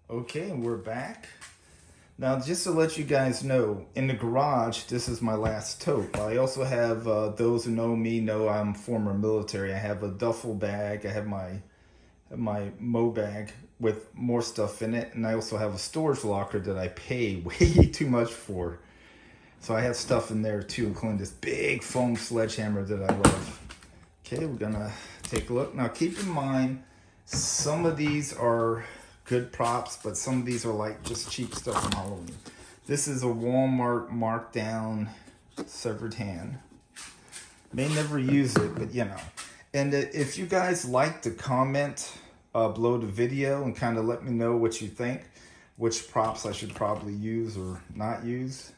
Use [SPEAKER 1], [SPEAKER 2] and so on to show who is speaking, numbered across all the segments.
[SPEAKER 1] Okay, and we're back. Now, just to let you guys know, in the garage, this is my last tote. I also have, those who know me know I'm former military. I have a duffel bag. I have my Mo bag with more stuff in it. And I also have a storage locker that I pay way too much for. So I have stuff in there too, including this big foam sledgehammer that I love. Okay, we're gonna take a look. Now keep in mind, some of these are good props, but some of these are like just cheap stuff from Halloween. This is a Walmart markdown severed hand. May never use it, but you know. And if you guys like to comment below the video and kind of let me know what you think, which props I should probably use or not use.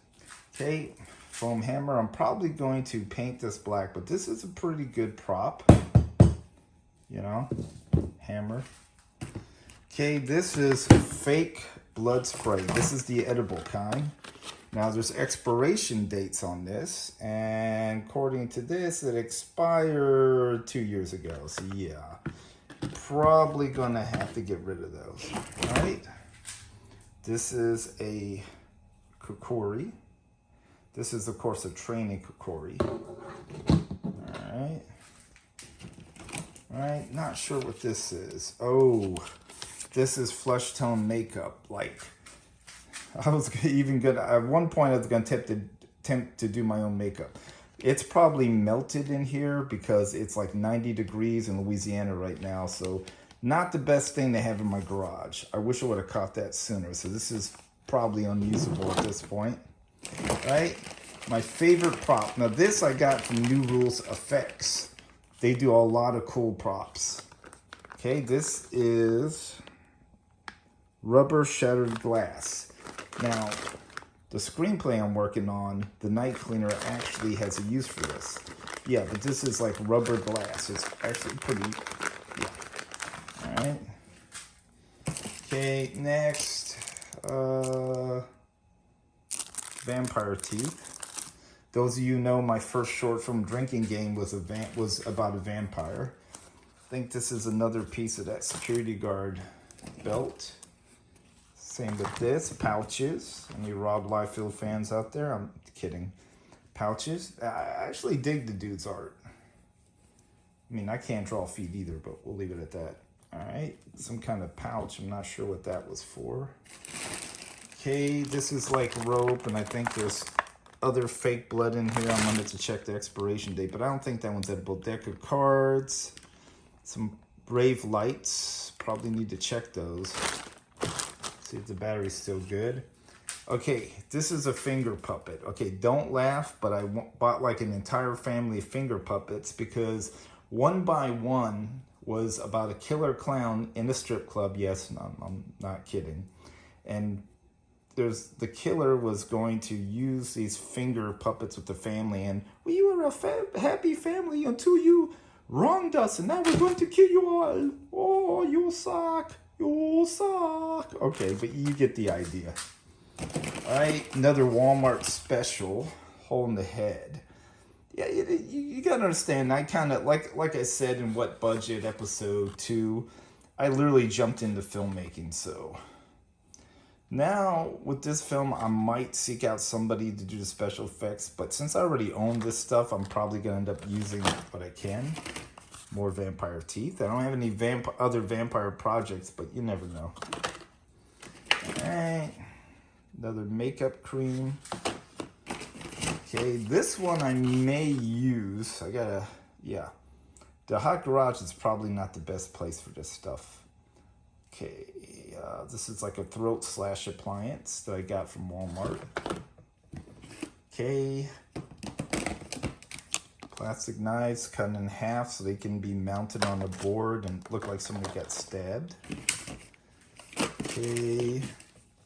[SPEAKER 1] Okay, foam hammer. I'm probably going to paint this black, but this is a pretty good prop. You know, hammer. Okay, this is fake blood spray. This is the edible kind. Now there's expiration dates on this, and according to this, it expired 2 years ago. So yeah, probably gonna have to get rid of those. All right. This is a kukuri. This is, of course, a training kukuri. All right, not sure what this is. Oh, this is flesh tone makeup. Like, I was even gonna, at one point I was gonna attempt to do my own makeup. It's probably melted in here because it's like 90 degrees in Louisiana right now. So not the best thing to have in my garage. I wish I would have caught that sooner. So this is probably unusable at this point. Right? My favorite prop. Now this I got from New Rules Effects. They do a lot of cool props. Okay, this is rubber shattered glass. Now, the screenplay I'm working on, the night cleaner, actually has a use for this. Yeah, but this is like rubber glass. It's actually pretty, yeah. All right. Okay, next, vampire teeth. Those of you who know my first short film drinking game was about a vampire. I think this is another piece of that security guard belt. Same with this, pouches. Any Rob Liefeld fans out there? I'm kidding. Pouches. I actually dig the dude's art. I mean, I can't draw feet either, but we'll leave it at that. All right, some kind of pouch. I'm not sure what that was for. Okay, this is like rope, and I think there's other fake blood in here. I wanted to check the expiration date, but I don't think that one's edible. Deck of cards, some Brave lights. Probably need to check those. See if the battery's still good. Okay, this is a finger puppet. Okay, don't laugh, but I bought like an entire family of finger puppets because One by One was about a killer clown in a strip club. Yes, no, I'm not kidding. And the killer was going to use these finger puppets with the family, and we were a happy family until you wronged us, and now we're going to kill you all. Oh, you suck. You suck. Okay, but you get the idea. All right, another Walmart special, hole in the head. Yeah, you gotta understand. I kind of like I said in What Budget episode 2, I literally jumped into filmmaking. So now with this film, I might seek out somebody to do the special effects. But since I already own this stuff, I'm probably gonna end up using what I can. More vampire teeth. I don't have any other vampire projects, but you never know. All right. Another makeup cream. Okay, this one I may use. Yeah. The hot garage is probably not the best place for this stuff. Okay, this is like a throat slash appliance that I got from Walmart. Okay. Plastic knives cut in half so they can be mounted on a board and look like somebody got stabbed. Okay.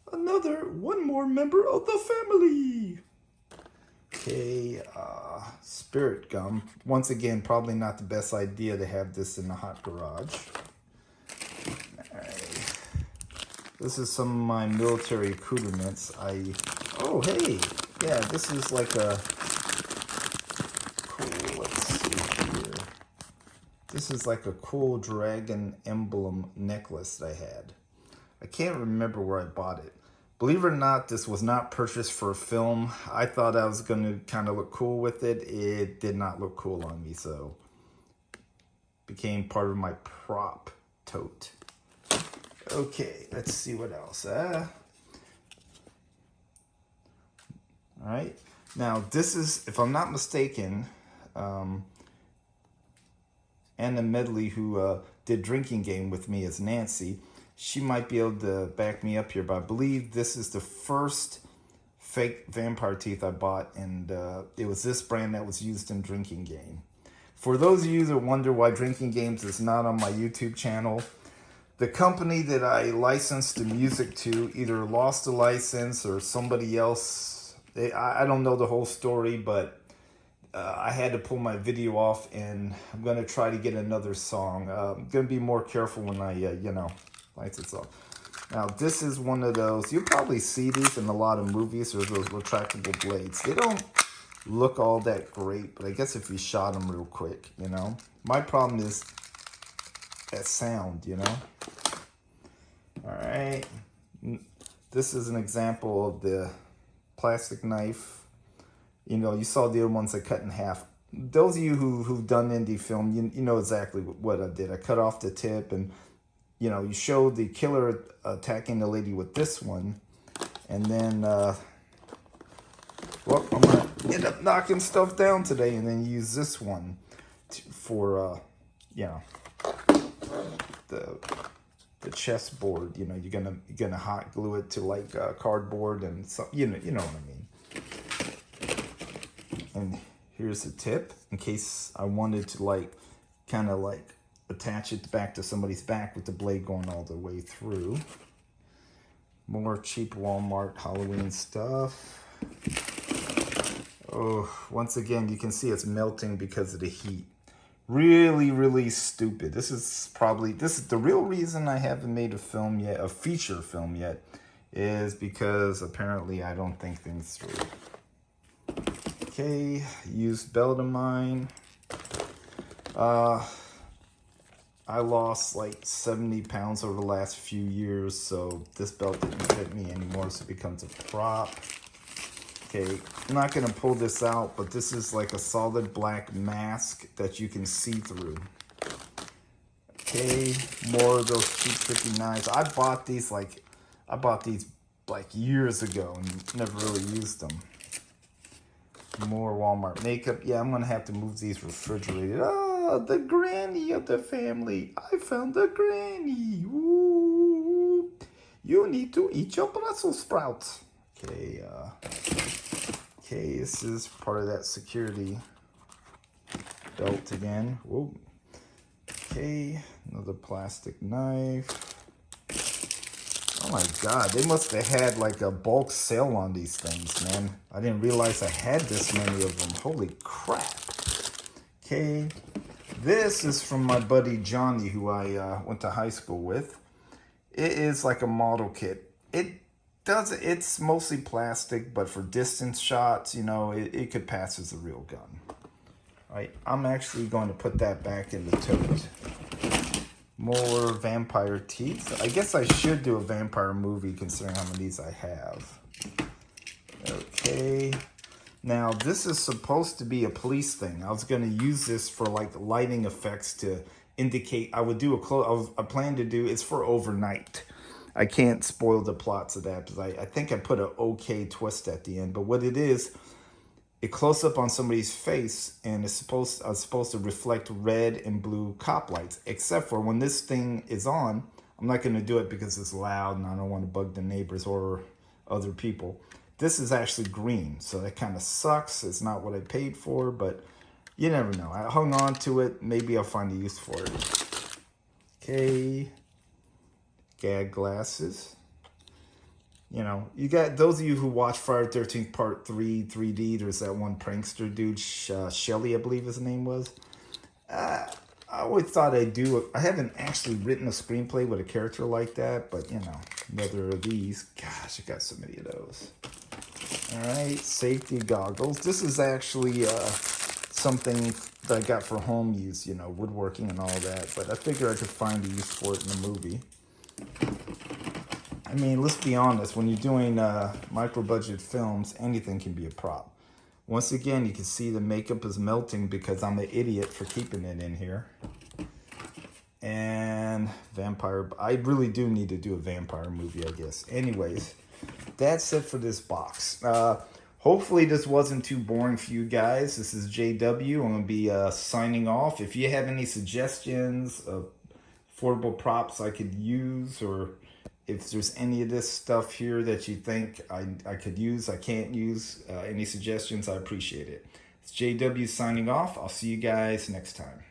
[SPEAKER 1] One more member of the family. Okay, spirit gum. Once again, probably not the best idea to have this in the hot garage. Alright. This is some of my military accoutrements. Oh, hey. Yeah, this is like a cool, let's see here. This is like a cool dragon emblem necklace that I had. I can't remember where I bought it. Believe it or not, this was not purchased for a film. I thought I was going to kind of look cool with it. It did not look cool on me, so became part of my prop tote. Okay, let's see what else. All right. Now, this is, if I'm not mistaken, Anna Medley, who did Drinking Game with me as Nancy, she might be able to back me up here, but I believe this is the first fake vampire teeth I bought, and it was this brand that was used in Drinking Game. For those of you that wonder why Drinking Games is not on my YouTube channel, the company that I licensed the music to either lost the license or somebody else. I don't know the whole story, but I had to pull my video off, and I'm going to try to get another song. I'm going to be more careful when I, lights it off. Now, this is one of those. You'll probably see these in a lot of movies. There's those retractable blades. They don't look all that great, but I guess if you shot them real quick, My problem is that sound, All right. This is an example of the plastic knife. You saw the other ones I cut in half. Those of you who've done indie film, you know exactly what I did. I cut off the tip, and you show the killer attacking the lady with this one, and then I'm gonna end up knocking stuff down today, and then use this one for the chessboard. You're gonna hot glue it to like cardboard and so you know what I mean. And here's the tip in case I wanted to kind of attach it back to somebody's back with the blade going all the way through. More cheap Walmart Halloween stuff. Oh, once again, you can see it's melting because of the heat. Really, really stupid. This is the real reason I haven't made a feature film yet, is because apparently I don't think things through. Okay, used belt of mine. I lost like 70 pounds over the last few years, so this belt didn't fit me anymore, so it becomes a prop. Okay, I'm not gonna pull this out, but this is like a solid black mask that you can see through. Okay, more of those cheap tricky knives. I bought these like years ago and never really used them. More Walmart makeup. Yeah, I'm gonna have to move these refrigerated. Oh, the granny of the family. I found the granny. Ooh. You need to eat your Brussels sprouts. Okay, this is part of that security belt again. Whoa. Okay, another plastic knife. Oh my God, they must have had like a bulk sale on these things, man. I didn't realize I had this many of them. Holy crap. Okay, this is from my buddy Johnny, who I went to high school with. It is like a model kit. It's mostly plastic, but for distance shots, it could pass as a real gun. All right, I'm actually going to put that back in the tote. More vampire teeth. I guess I should do a vampire movie considering how many of these I have. Okay. Now, this is supposed to be a police thing. I was going to use this for like lighting effects to indicate I would do I plan to do, it's for overnight. I can't spoil the plots of that because I think I put an okay twist at the end. But what it is, it close up on somebody's face, and it's supposed to reflect red and blue cop lights. Except for when this thing is on, I'm not going to do it because it's loud and I don't want to bug the neighbors or other people. This is actually green, so that kind of sucks. It's not what I paid for, but you never know. I hung on to it. Maybe I'll find a use for it. Okay. Gag glasses. You got those of you who watch Friday the 13th Part 3 3D. There's that one prankster dude, Shelly, I believe his name was. I always thought I'd do. I haven't actually written a screenplay with a character like that, but another of these. Gosh, I got so many of those. All right, safety goggles. This is actually something that I got for home use, woodworking and all that. But I figure I could find a use for it in the movie. I mean, let's be honest, when you're doing micro budget films, anything can be a prop. Once again, you can see the makeup is melting because I'm an idiot for keeping it in here. And vampire, I really do need to do a vampire movie, I guess. Anyways, that's it for this box. Hopefully this wasn't too boring for you guys. This is JW. I'm going to be signing off. If you have any suggestions of affordable props I could use, or if there's any of this stuff here that you think I could use, I can't use, any suggestions, I appreciate it. It's JW signing off. I'll see you guys next time.